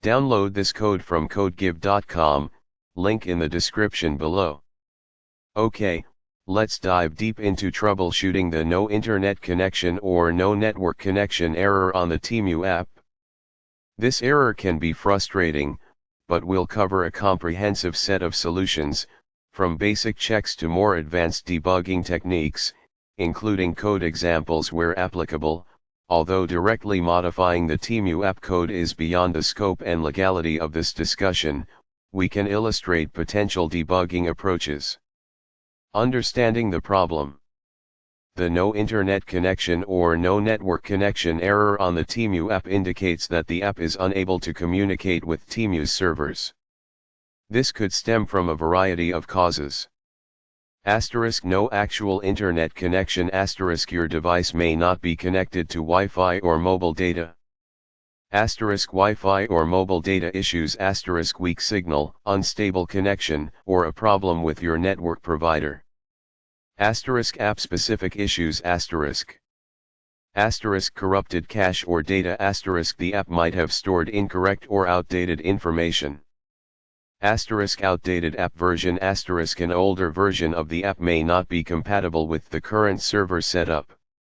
Download this code from codegive.com, link in the description below. Okay, let's dive deep into troubleshooting the no internet connection or no network connection error on the Temu app. This error can be frustrating, but we'll cover a comprehensive set of solutions, from basic checks to more advanced debugging techniques, including code examples where applicable. Although directly modifying the Temu app code is beyond the scope and legality of this discussion, we can illustrate potential debugging approaches. Understanding the problem. The no internet connection or no network connection error on the Temu app indicates that the app is unable to communicate with Temu's servers. This could stem from a variety of causes. No actual internet connection. Your device may not be connected to Wi-Fi or mobile data. Wi-Fi or mobile data issues. Weak signal, unstable connection, or a problem with your network provider. App-specific issues. Corrupted cache or data. The app might have stored incorrect or outdated information. Outdated app version. An older version of the app may not be compatible with the current server setup.